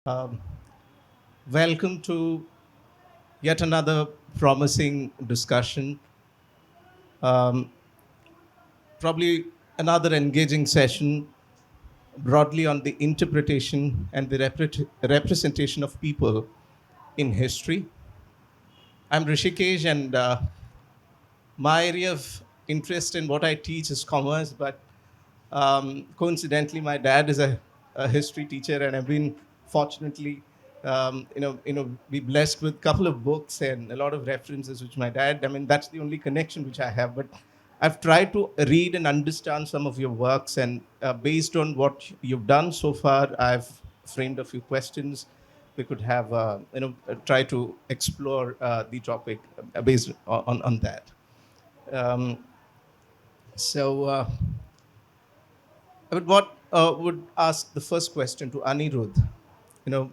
Um, Welcome to yet another promising discussion. Um, Probably another engaging session broadly on the interpretation and the representation of people in history. I'm Rishikesh, and my area of interest in what I teach is commerce, but coincidentally, my dad is a history teacher, and I've been fortunately, be blessed with a couple of books and a lot of references, which my dad. I mean, that's the only connection which I have. But I've tried to read and understand some of your works, and based on what you've done so far, I've framed a few questions. We could have, try to explore the topic based on that. Um, so would ask the first question to Anirudh. You know,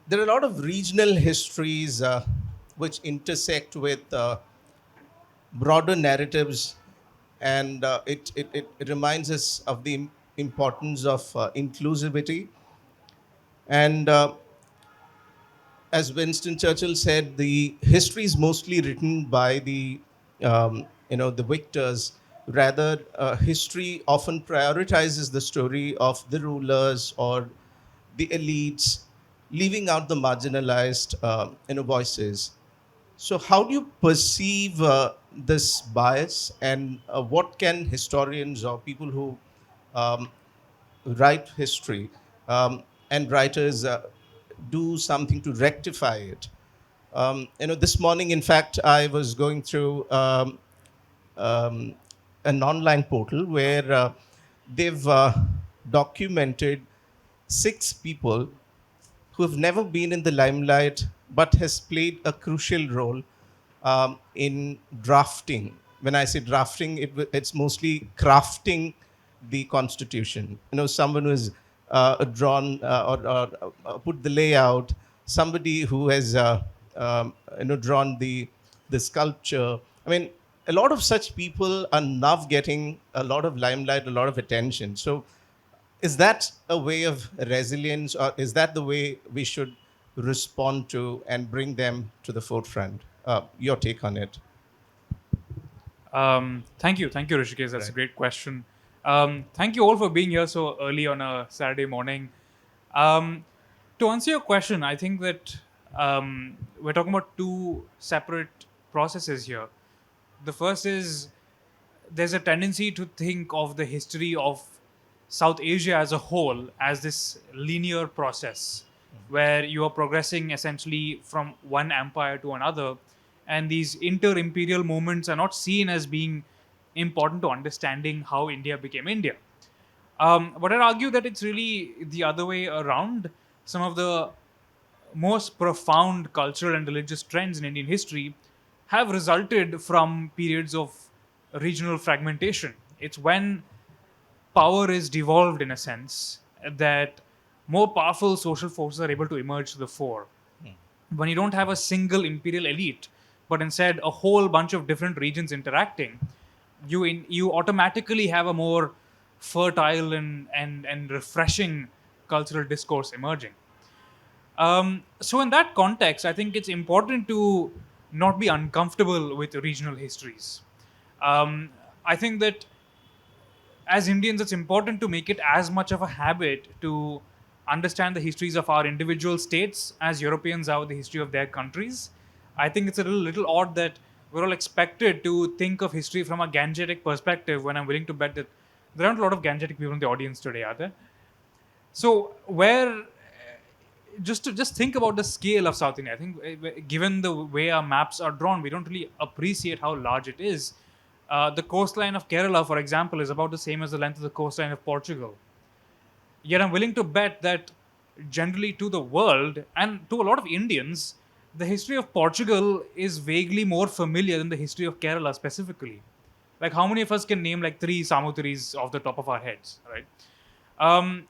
there are a lot of regional histories which intersect with broader narratives, and it reminds us of the importance of inclusivity. And as Winston Churchill said, the history is mostly written by the victors. Rather, history often prioritizes the story of the rulers or the elites, leaving out the marginalized voices. So, how do you perceive this bias, and what can historians or people who um, write history and writers do something to rectify it? This morning, in fact, I was going through um, an online portal where they've documented six people who have never been in the limelight but has played a crucial role in drafting. When I say drafting, it's mostly crafting the constitution. Someone who has drawn or put the layout, somebody who has drawn the sculpture. I mean, a lot of such people are now getting a lot of limelight, a lot of attention. So is that a way of resilience, or is that the way we should respond to and bring them to the forefront? Your take on it? Thank you, Rishikesh. That's a Right. great question. Thank you all for being here so early on a Saturday morning. Um, to answer your question, I think that we're talking about two separate processes here. The first is there's a tendency to think of the history of South Asia as a whole as this linear process where you are progressing essentially from one empire to another, and these inter imperial movements are not seen as being important to understanding how India became India. But I'd argue that it's really the other way around. Some of the most profound cultural and religious trends in Indian history have resulted from periods of regional fragmentation. It's when power is devolved, in a sense, that more powerful social forces are able to emerge to the fore. When you don't have a single imperial elite, but instead a whole bunch of different regions interacting, you automatically have a more fertile and refreshing cultural discourse emerging. So, in that context, I think it's important to not be uncomfortable with regional histories. Um, I think that as Indians, it's important to make it as much of a habit to understand the histories of our individual states as Europeans are with the history of their countries. I think it's a little odd that we're all expected to think of history from a Gangetic perspective when I'm willing to bet that there aren't a lot of Gangetic people in the audience today, are there? So, where just think about the scale of South India. I think, given the way our maps are drawn, we don't really appreciate how large it is. The coastline of Kerala, for example, is about the same as the length of the coastline of Portugal. Yet, I'm willing to bet that generally to the world and to a lot of Indians, the history of Portugal is vaguely more familiar than the history of Kerala specifically. Like, how many of us can name like three Samutris off the top of our heads, right? Um,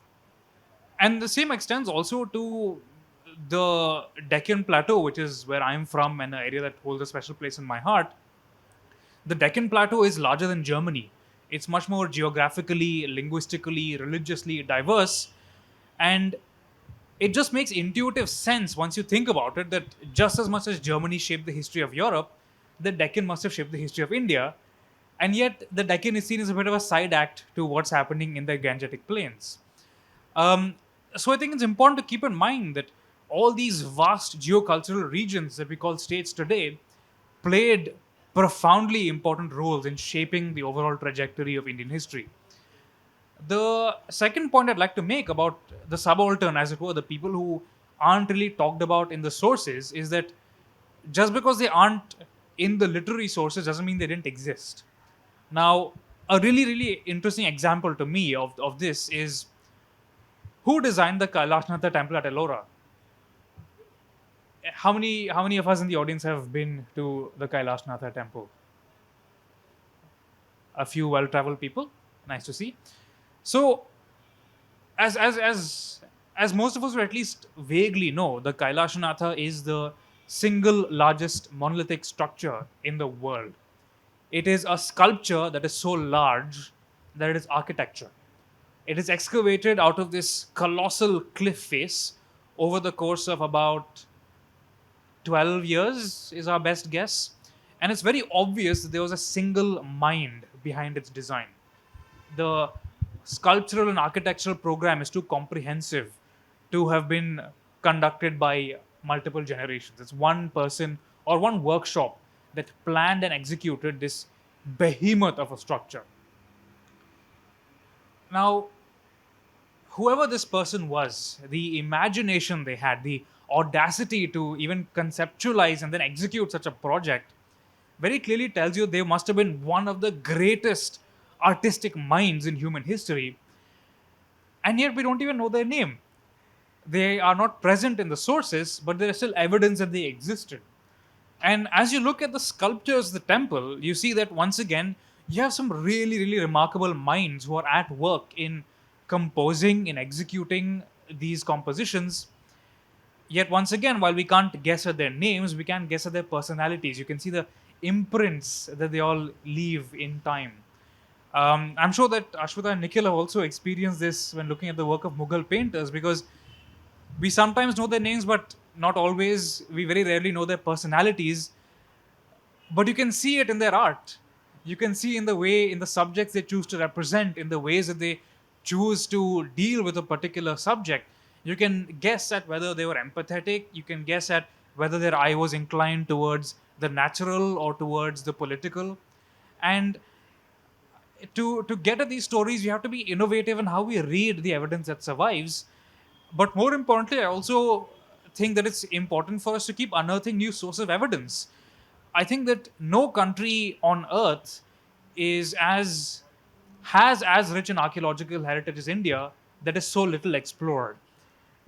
and the same extends also to the Deccan Plateau, which is where I'm from and an area that holds a special place in my heart. The Deccan Plateau is larger than Germany. It's much more geographically, linguistically, religiously diverse. And it just makes intuitive sense once you think about it that just as much as Germany shaped the history of Europe, the Deccan must have shaped the history of India. And yet, the Deccan is seen as a bit of a side act to what's happening in the Gangetic Plains. Um, so I think it's important to keep in mind that all these vast geocultural regions that we call states today played profoundly important roles in shaping the overall trajectory of Indian history. The second point I'd like to make about the subaltern, as it were, the people who aren't really talked about in the sources, is that just because they aren't in the literary sources doesn't mean they didn't exist. Now, a really, really interesting example to me of this is who designed the Kailashnath temple at Ellora. How many of us in the audience have been to the Kailashnath temple? A few well-traveled people. Nice to see. So, as as as as most of us, or at least vaguely know, the Kailashanatha is the single largest monolithic structure in the world. It is a sculpture that is so large that it is architecture. It is excavated out of this colossal cliff face over the course of about 12 years, is our best guess. And it's very obvious that there was a single mind behind its design. The sculptural and architectural program is too comprehensive to have been conducted by multiple generations. It's one person or one workshop that planned and executed this behemoth of a structure. Now, whoever this person was, the imagination they had, the audacity to even conceptualize and then execute such a project, very clearly tells you they must have been one of the greatest artistic minds in human history, and yet we don't even know their name. They are not present in the sources, but there is still evidence that they existed. And as you look at the sculptures of the temple, you see that once again, you have some really, really remarkable minds who are at work in composing, in executing these compositions. Yet, once again, while we can't guess at their names, we can guess at their personalities. You can see the imprints that they all leave in time. I'm sure that Ashwitha and Nikhil have also experienced this when looking at the work of Mughal painters, because we sometimes know their names, but not always. We very rarely know their personalities, but you can see it in their art. You can see in the way, in the subjects they choose to represent, in the ways that they choose to deal with a particular subject. You can guess at whether they were empathetic. You can guess at whether their eye was inclined towards the natural or towards the political. And to get at these stories, we have to be innovative in how we read the evidence that survives. But more importantly, I also think that it's important for us to keep unearthing new sources of evidence. I think that no country on earth is as has as rich an archaeological heritage as India that is so little explored.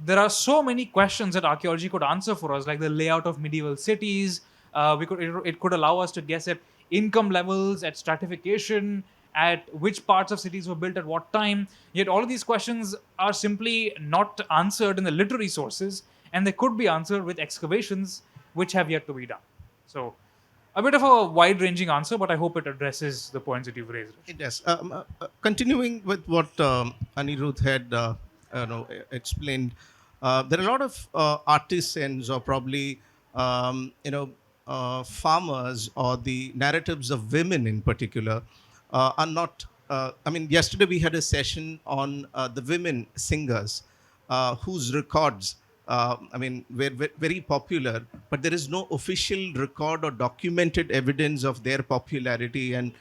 There are so many questions that archaeology could answer for us, like the layout of medieval cities. It could allow us to guess at income levels, at stratification, at which parts of cities were built at what time. Yet all of these questions are simply not answered in the literary sources, and they could be answered with excavations which have yet to be done. So, a bit of a wide-ranging answer, but I hope it addresses the points that you've raised. Rishi. It does. Continuing with what Anirudh had explained, there are a lot of artisans or probably farmers or the narratives of women in particular are not. I mean, yesterday we had a session on the women singers whose records, were very popular, but there is no official record or documented evidence of their popularity, and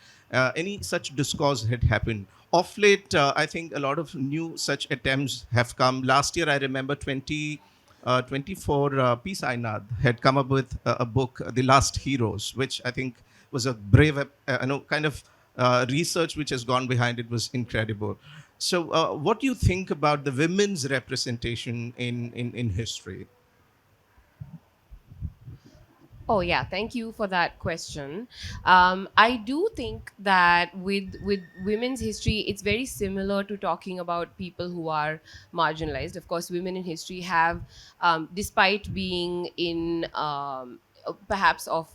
any such discourse had happened. Of late, I think a lot of new such attempts have come. Last year, I remember 2024, P. Sainath had come up with a book, The Last Heroes, which I think was a brave, kind of research which has gone behind it was incredible. So, what do you think about the women's representation in history? Oh yeah, thank you for that question. I do think that with women's history, it's very similar to talking about people who are marginalized. Of course, women in history have, despite being in perhaps of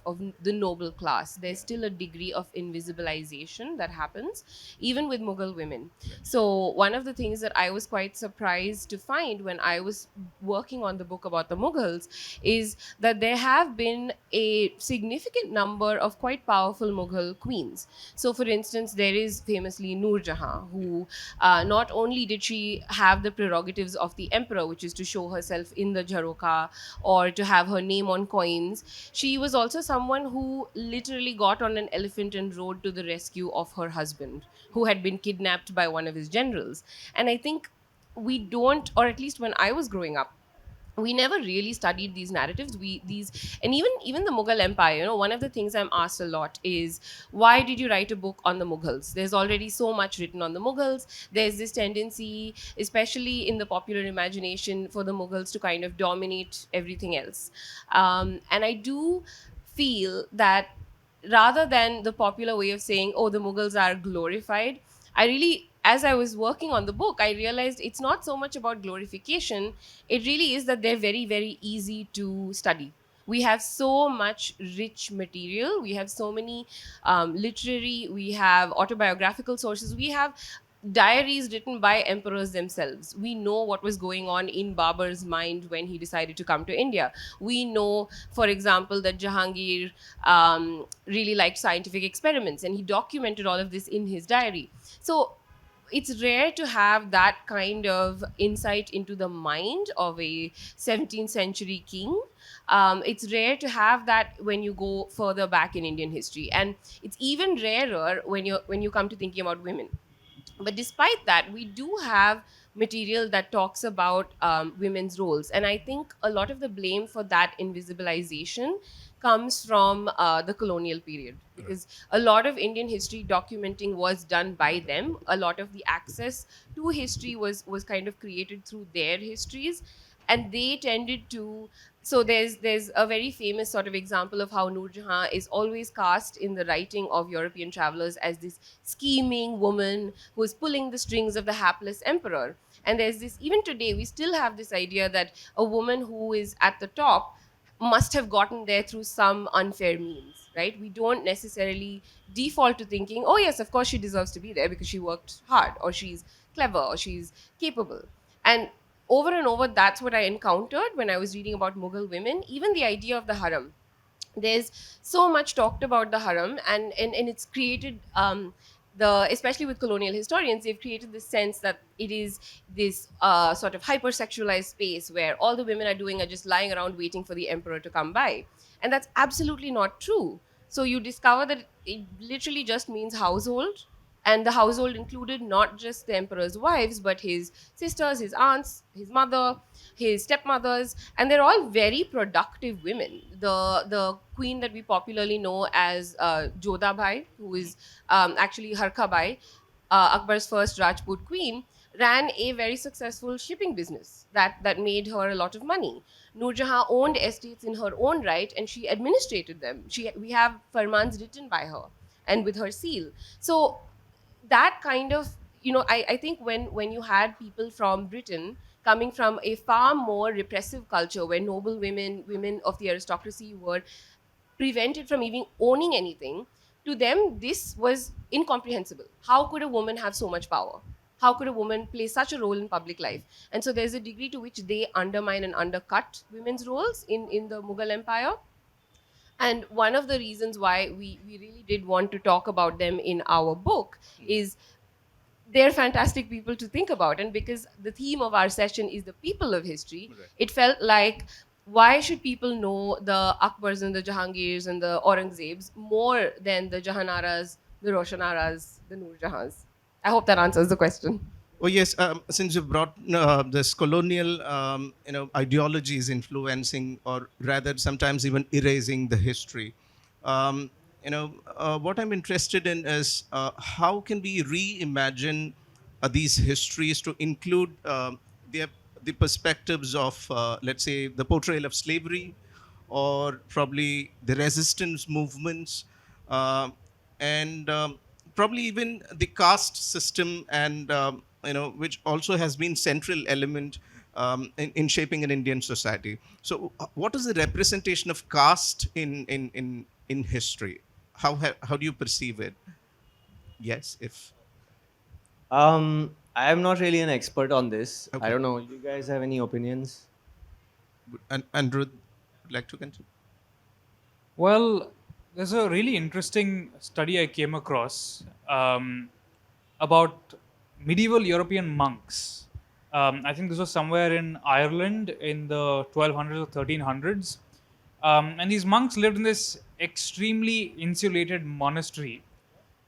the noble class. There's still a degree of invisibilization that happens even with Mughal women. So one of the things that I was quite surprised to find when I was working on the book about the Mughals is that there have been a significant number of quite powerful Mughal queens. So, for instance, there is famously Noor Jahan, who not only did she have the prerogatives of the emperor, which is to show herself in the Jharoka or to have her name on coins, she was also someone who literally got on an elephant and rode to the rescue of her husband, who had been kidnapped by one of his generals. And I think we don't, or at least when I was growing up, we never really studied these narratives. And even the Mughal Empire, one of the things I'm asked a lot is, why did you write a book on the Mughals? There's already so much written on the Mughals. There's this tendency, especially in the popular imagination, for the Mughals to kind of dominate everything else. And I do feel that rather than the popular way of saying, oh, the Mughals are glorified, I really, as I was working on the book, I realized it's not so much about glorification. It really is that they're very, very easy to study. We have so much rich material. We have so many literary, we have autobiographical sources. We have diaries written by emperors themselves. We know what was going on in Babur's mind when he decided to come to India. We know, for example, that Jahangir really liked scientific experiments, and he documented all of this in his diary. So it's rare to have that kind of insight into the mind of a 17th century king. It's rare to have that when you go further back in Indian history, and it's even rarer when you come to thinking about women. But despite that, we do have material that talks about women's roles, and I think a lot of the blame for that invisibilization comes from the colonial period, because a lot of Indian history documenting was done by them. A lot of the access to history was kind of created through their histories, and they tended to. So there's a very famous sort of example of how Noor Jahan is always cast in the writing of European travelers as this scheming woman who is pulling the strings of the hapless emperor. And there's this, even today we still have this idea that a woman who is at the top must have gotten there through some unfair means, right? We don't necessarily default to thinking, oh yes, of course she deserves to be there because she worked hard, or she's clever, or she's capable. And over, that's what I encountered when I was reading about Mughal women. Even the idea of the harem, there's so much talked about the harem, and it's created the, especially with colonial historians, they've created this sense that it is this sort of hypersexualized space where all the women are doing are just lying around waiting for the emperor to come by. And that's absolutely not true. So you discover that it literally just means household, and the household included not just the emperor's wives, but his sisters, his aunts, his mother, his stepmothers, and they're all very productive women. The queen that we popularly know as Jodha Bhai, who is actually Harka Bai, Akbar's first Rajput queen, ran a very successful shipping business that made her a lot of money. Noor Jahan owned estates in her own right, and she administrated them. We have farmans written by her and with her seal. So that kind of, I think when you had people from Britain coming from a far more repressive culture where noble women of the aristocracy were prevented from even owning anything, to them this was incomprehensible. How could a woman have so much power? How could a woman play such a role in public life? And so there's a degree to which they undermine and undercut women's roles in the Mughal Empire. And one of the reasons why we really did want to talk about them in our book is they're fantastic people to think about. And because the theme of our session is the people of history, it felt like, why should people know the Akbars and the Jahangirs and the Aurangzebs more than the Jahanaras, the Roshanaras, the Noor Jahans? I hope that answers the question. Oh yes, since you brought this colonial, ideologies influencing, or rather sometimes even erasing the history, what I'm interested in is how can we reimagine these histories to include the the perspectives of, let's say, the portrayal of slavery, or probably the resistance movements, uh, and probably even the caste system, and which also has been central element in shaping an Indian society. So, what is the representation of caste in history? How do you perceive it? Yes, if I am not really an expert on this. I okay. don't know. You guys have any opinions? And Andrew, would like to continue? Well, there's a really interesting study I came across about medieval European monks. I think this was somewhere in Ireland in the 1200s or 1300s. And these monks lived in this extremely insulated monastery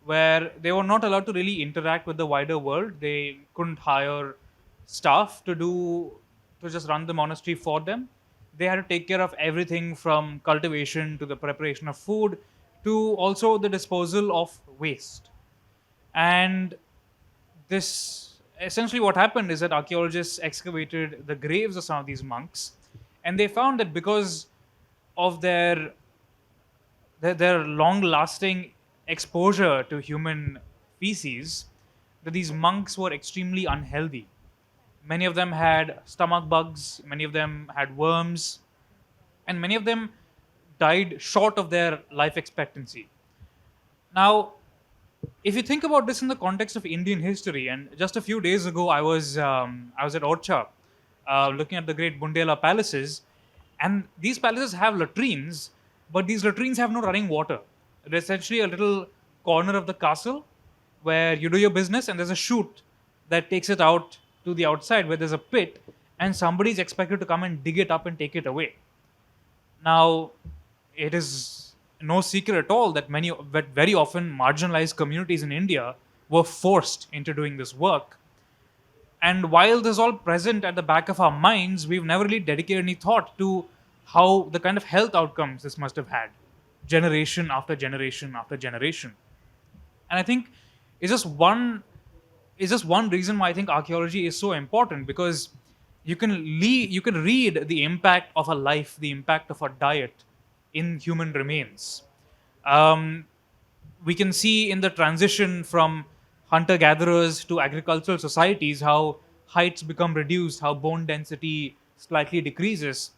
where they were not allowed to really interact with the wider world. They couldn't hire staff to just run the monastery for them. They had to take care of everything from cultivation to the preparation of food to also the disposal of waste. And this essentially what happened is that archaeologists excavated the graves of some of these monks, and they found that because of their long lasting exposure to human feces, that these monks were extremely unhealthy. Many of them had stomach bugs, many of them had worms, and many of them died short of their life expectancy. Now, if you think about this in the context of Indian history, and just a few days ago, I was at Orcha, looking at the great Bundela palaces, and these palaces have latrines, but these latrines have no running water. They're essentially a little corner of the castle where you do your business, and there's a chute that takes it out to the outside where there's a pit, and somebody's expected to come and dig it up and take it away. Now, it is no secret at all that but very often marginalized communities in India were forced into doing this work. And while this is all present at the back of our minds, we've never really dedicated any thought to how the kind of health outcomes this must have had, generation after generation after generation. And I think it's just one is just one reason why I think archaeology is so important, because you can read the impact of a life, the impact of a diet in human remains. Um, we can see in the transition from hunter gatherers to agricultural societies how heights become reduced, how bone density slightly decreases.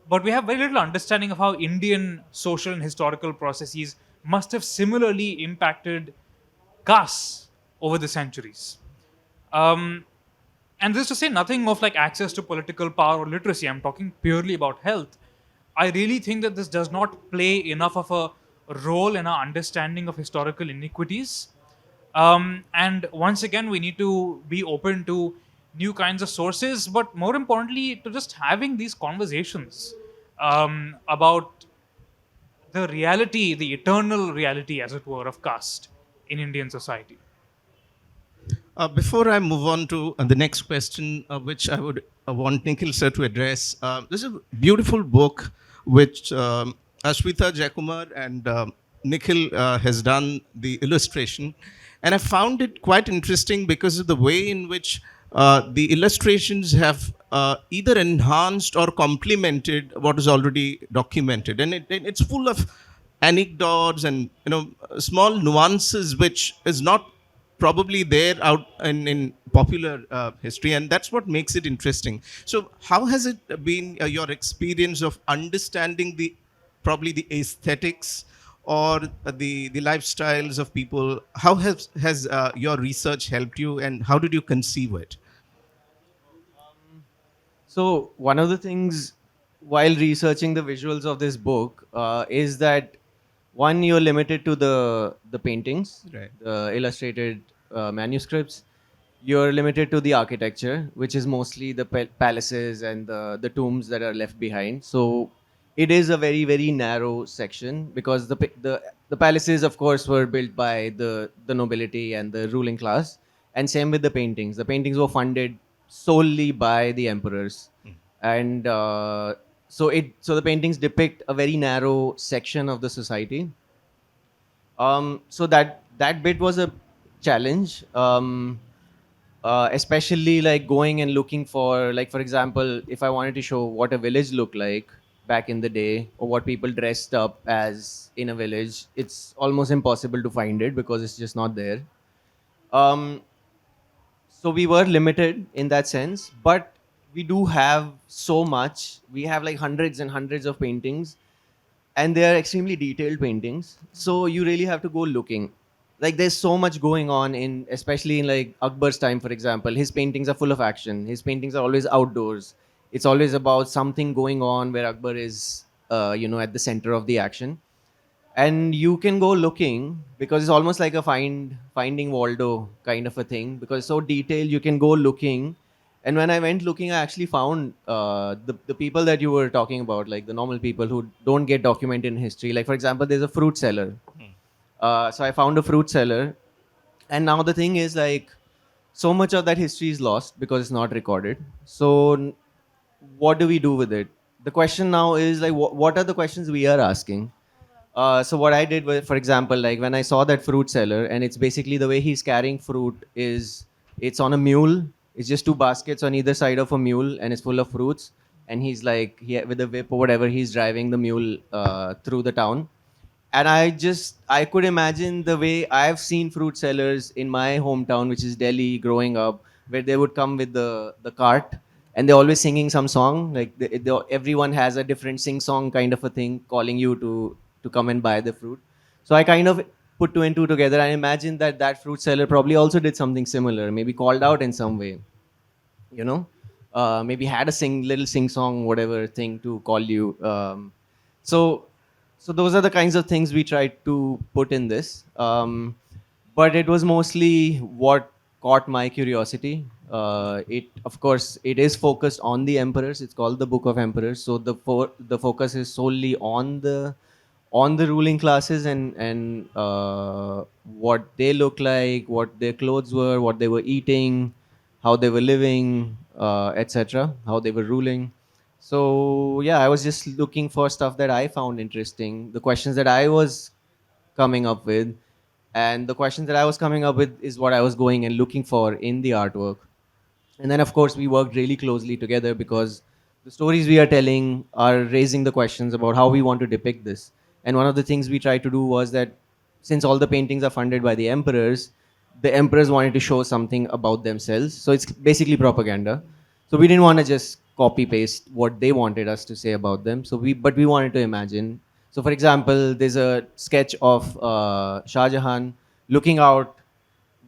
But we have very little understanding of how Indian social and historical processes must have similarly impacted castes over the centuries. Um, and this is to say nothing of like access to political power or literacy. I'm talking purely about health. I really think that this does not play enough of a role in our understanding of historical inequities. And once again, we need to be open to new kinds of sources, but more importantly, to just having these conversations about the reality, the eternal reality, as it were, of caste in Indian society. Before I move on to the next question, which I would want Nikhil sir to address, this is a beautiful book which Ashwitha Jayakumar and Nikhil has done the illustration. And I found it quite interesting because of the way in which the illustrations have either enhanced or complemented what is already documented. And it's full of anecdotes and small nuances which is not probably there out in popular history, and that's what makes it interesting. So how has it been your experience of understanding the probably the aesthetics or the lifestyles of people? How has your research helped you, and how did you conceive it? So one of the things while researching the visuals of this book is that one, you're limited to the paintings, Right. the illustrated manuscripts. You're limited to the architecture, which is mostly the palaces and the tombs that are left behind. So it is a very very narrow section because the palaces, of course, were built by the nobility and the ruling class, and same with the paintings. The paintings were funded solely by the emperors, and so the paintings depict a very narrow section of the society. So that bit was a challenge, especially like going and looking for, like, for example, if I wanted to show what a village looked like back in the day, or what people dressed up as in a village, it's almost impossible to find it because it's just not there. Um, so we were limited in that sense, but we do have so much. We have like hundreds and hundreds of paintings, and they are extremely detailed paintings. So you really have to go looking. Like there's so much going on in, especially in like Akbar's time, for example. His paintings are full of action. His paintings are always outdoors. It's always about something going on where Akbar is, at the center of the action. And you can go looking because it's almost like a finding Waldo kind of a thing, because it's so detailed. You can go looking, and when I went looking, I actually found the people that you were talking about, like the normal people who don't get documented in history. Like for example, there's a fruit seller. So I found a fruit seller, and now the thing is like so much of that history is lost because it's not recorded. So what do we do with it? The question now is like, what are the questions we are asking? So what I did was, for example, like when I saw that fruit seller, and it's basically the way he's carrying fruit is it's on a mule. It's just two baskets on either side of a mule, and it's full of fruits. And he's like, with a whip or whatever, he's driving the mule through the town. And I could imagine the way I've seen fruit sellers in my hometown, which is Delhi, growing up, where they would come with the cart, and they're always singing some song. Like everyone has a different sing song kind of a thing, calling you to come and buy the fruit. So I kind of put two and two together. I imagine that that fruit seller probably also did something similar, maybe called out in some way, you know, maybe had a little sing song whatever thing to call you. So so those are the kinds of things we tried to put in this. But it was mostly what caught my curiosity. It, of course, it is focused on the emperors. It's called the Book of Emperors. So the focus is solely on the ruling classes, and what they look like, what their clothes were, what they were eating, how they were living, etc., how they were ruling. So yeah, I was just looking for stuff that I found interesting, the questions that I was coming up with, and the questions that I was coming up with is what I was going and looking for in the artwork. And then, of course, we worked really closely together because the stories we are telling are raising the questions about how we want to depict this. And one of the things we tried to do was that since all the paintings are funded by the emperors wanted to show something about themselves. So it's basically propaganda. So we didn't want to just copy paste what they wanted us to say about them. But we wanted to imagine. So, for example, there's a sketch of Shah Jahan looking out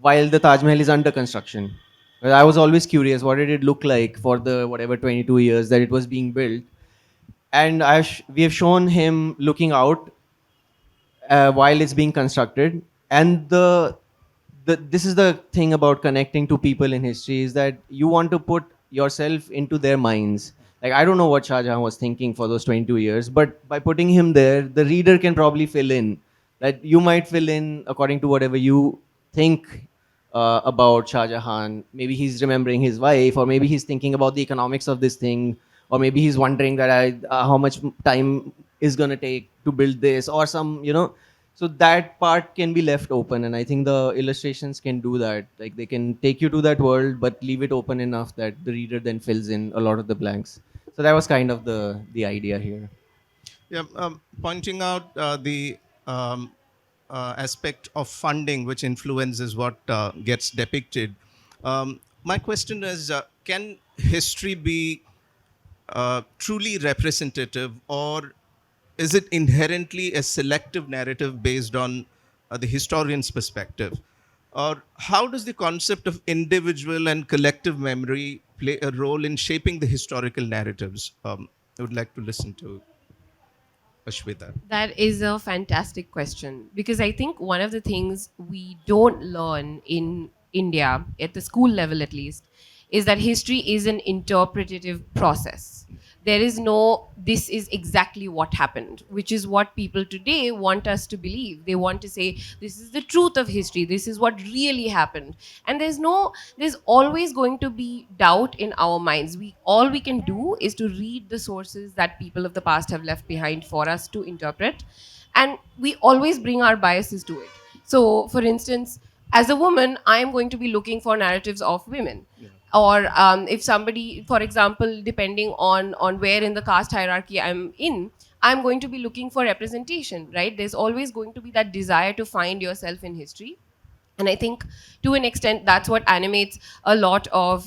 while the Taj Mahal is under construction. Well, I was always curious, what did it look like for the whatever 22 years that it was being built? And we have shown him looking out while it's being constructed. And this is the thing about connecting to people in history, is that you want to put yourself into their minds. Like I don't know what Shah Jahan was thinking for those 22 years, but by putting him there, the reader can probably fill in. That you might fill in according to whatever you think about Shah Jahan. Maybe he's remembering his wife, or maybe he's thinking about the economics of this thing, or maybe he's wondering that how much time is going to take to build this, or so that part can be left open, and I think the illustrations can do that. Like they can take you to that world, but leave it open enough that the reader then fills in a lot of the blanks. So that was kind of the idea here. Yeah, pointing out the aspect of funding which influences what gets depicted. My question is, can history be truly representative, or is it inherently a selective narrative based on the historian's perspective? Or how does the concept of individual and collective memory play a role in shaping the historical narratives? I would like to listen to Ashwita. That is a fantastic question, because I think one of the things we don't learn in India, at the school level at least, is that history is an interpretative process. There is no, this is exactly what happened, which is what people today want us to believe. They want to say, this is the truth of history, this is what really happened. And there's always going to be doubt in our minds. All we can do is to read the sources that people of the past have left behind for us to interpret, and we always bring our biases to it. So for instance, as a woman, I am going to be looking for narratives of women. Or if somebody, for example, depending on where in the caste hierarchy I'm going to be looking for representation, right? There's always going to be that desire to find yourself in history. And I think to an extent, that's what animates a lot of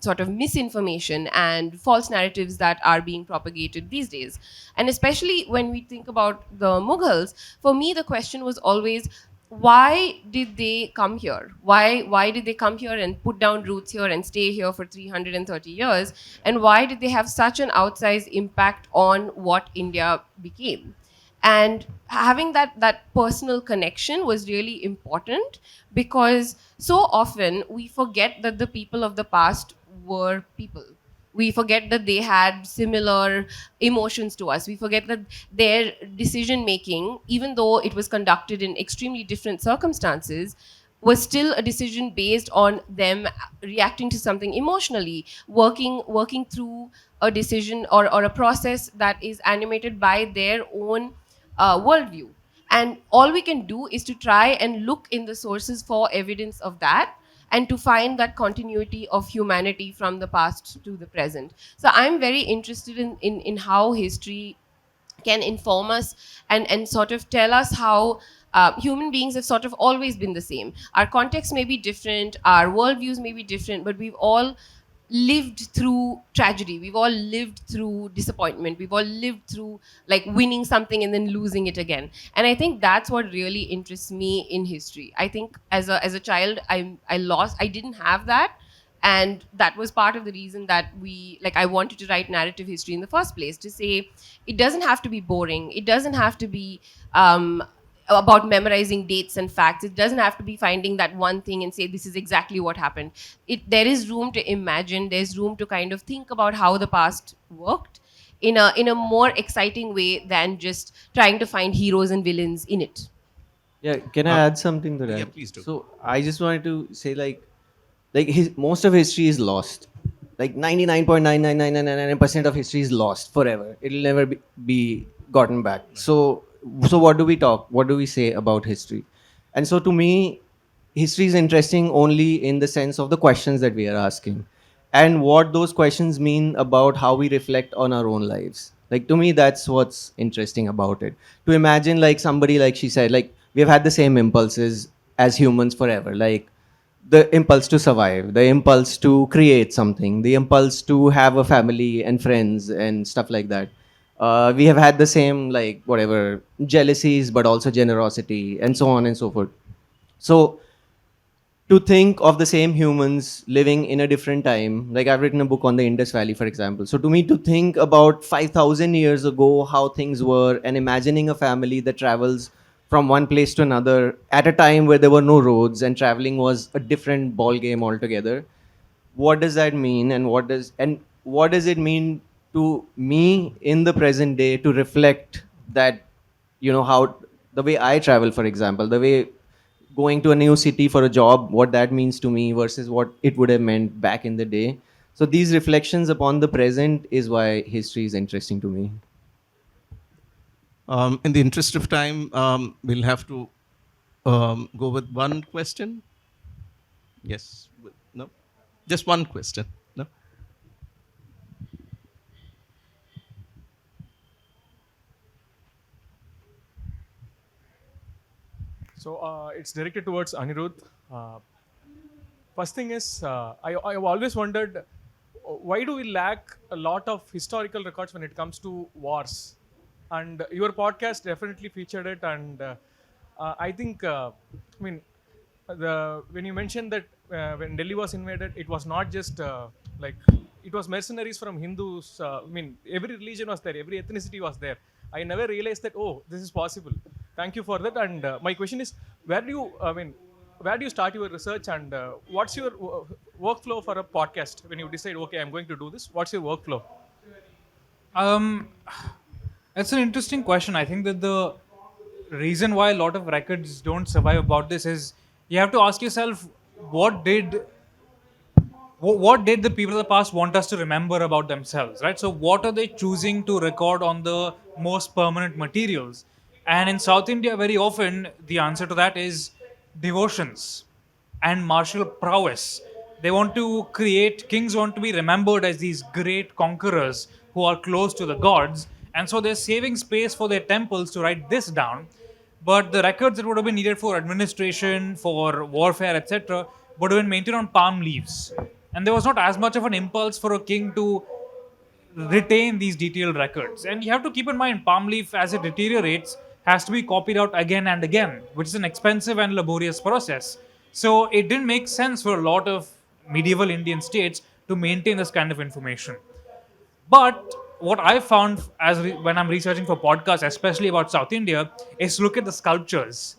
sort of misinformation and false narratives that are being propagated these days. And especially when we think about the Mughals, for me, the question was always, why did they come here? Why did they come here and put down roots here and stay here for 330 years? And why did they have such an outsized impact on what India became? And having that personal connection was really important, because so often we forget that the people of the past were people. We forget that they had similar emotions to us. We forget that their decision making, even though it was conducted in extremely different circumstances, was still a decision based on them reacting to something emotionally, working through a decision, or a process that is animated by their own worldview. And all we can do is to try and look in the sources for evidence of that, and to find that continuity of humanity from the past to the present. So I'm very interested in how history can inform us, and sort of tell us how human beings have sort of always been the same. Our context may be different, our worldviews may be different, but we've all lived through tragedy. We've all lived through disappointment. We've all lived through like winning something and then losing it again. And I think that's what really interests me in history. I think as a child, I didn't have that, and that was part of the reason that I wanted to write narrative history in the first place, to say it doesn't have to be boring, it doesn't have to be about memorizing dates and facts, it doesn't have to be finding that one thing and say this is exactly what happened. There is room to imagine, there's room to kind of think about how the past worked in a more exciting way than just trying to find heroes and villains in it. Yeah, can I Uh, add something to yeah, that? please do. So I just wanted to say, most of history is lost. Like 99.99999% of history is lost forever. It'll never be gotten back. So what do we talk? What do we say about history? And so to me, history is interesting only in the sense of the questions that we are asking, and what those questions mean about how we reflect on our own lives. Like, to me, that's what's interesting about it. To imagine, like, somebody, like she said, like, we have had the same impulses as humans forever, like the impulse to survive, the impulse to create something, the impulse to have a family and friends and stuff like that. We have had the same, like, whatever, jealousies, but also generosity, and so on and so forth. So to think of the same humans living in a different time, like I've written a book on the Indus Valley, for example. So to me, to think about 5,000 years ago how things were, and imagining a family that travels from one place to another at a time where there were no roads and traveling was a different ball game altogether. What does that mean, and what does it mean to me in the present day to reflect that, how the way I travel, for example, the way going to a new city for a job, what that means to me versus what it would have meant back in the day. So these reflections upon the present is why history is interesting to me. In the interest of time, we'll have to go with one question. Yes. No? Just one question. No? So it's directed towards Anirudh. Uh, First thing is, I've always wondered why do we lack a lot of historical records when it comes to wars? And your podcast definitely featured it. And I think, I mean, when you mentioned that when Delhi was invaded, it was not just like it was mercenaries from Hindus. I mean, every religion was there, every ethnicity was there. I never realized that, oh, this is possible. Thank you for that. And my question is, where do you start your research, and what's your workflow for a podcast when you decide, okay, I'm going to do this? What's your workflow? Um, it's an interesting question. I think that the reason why a lot of records don't survive about this is you have to ask yourself, what did what did the people of the past want us to remember about themselves, right? So what are they choosing to record on the most permanent materials? And in South India, very often the answer to that is devotions and martial prowess. They want to create, kings want to be remembered as these great conquerors who are close to the gods, and so they're saving space for their temples to write this down. but the records that would have been needed for administration, for warfare, etc., would have been maintained on palm leaves. And there was not as much of an impulse for a king to retain these detailed records. And you have to keep in mind, palm leaf, as it deteriorates, has to be copied out again and again, which is an expensive and laborious process. So it didn't make sense for a lot of medieval Indian states to maintain this kind of information. But what I found when I'm researching for podcasts, especially about South India, is look at the sculptures.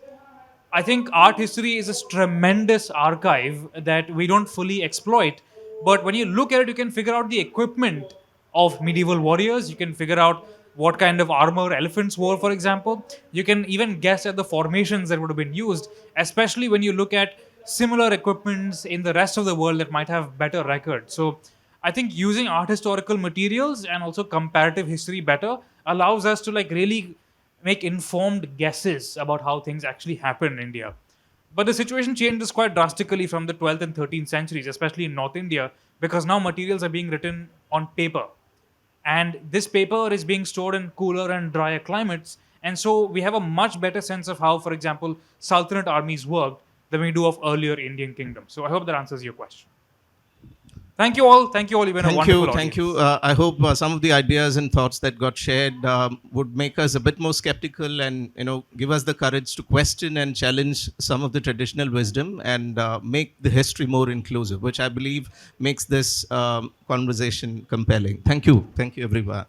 I think art history is a tremendous archive that we don't fully exploit. But when you look at it, you can figure out the equipment of medieval warriors. You can figure out what kind of armor elephants wore, for example. You can even guess at the formations that would have been used, especially when you look at similar equipments in the rest of the world that might have better records. So I think using art historical materials and also comparative history better allows us to like really make informed guesses about how things actually happen in India. But the situation changes quite drastically from the 12th and 13th centuries, especially in North India, because now materials are being written on paper. And this paper is being stored in cooler and drier climates. And so we have a much better sense of how, for example, Sultanate armies worked than we do of earlier Indian kingdoms. So I hope that answers your question. Thank you all. Thank you all. You've been a wonderful audience. Thank you. I hope some of the ideas and thoughts that got shared would make us a bit more skeptical, and give us the courage to question and challenge some of the traditional wisdom, and make the history more inclusive, which I believe makes this conversation compelling. Thank you, everyone.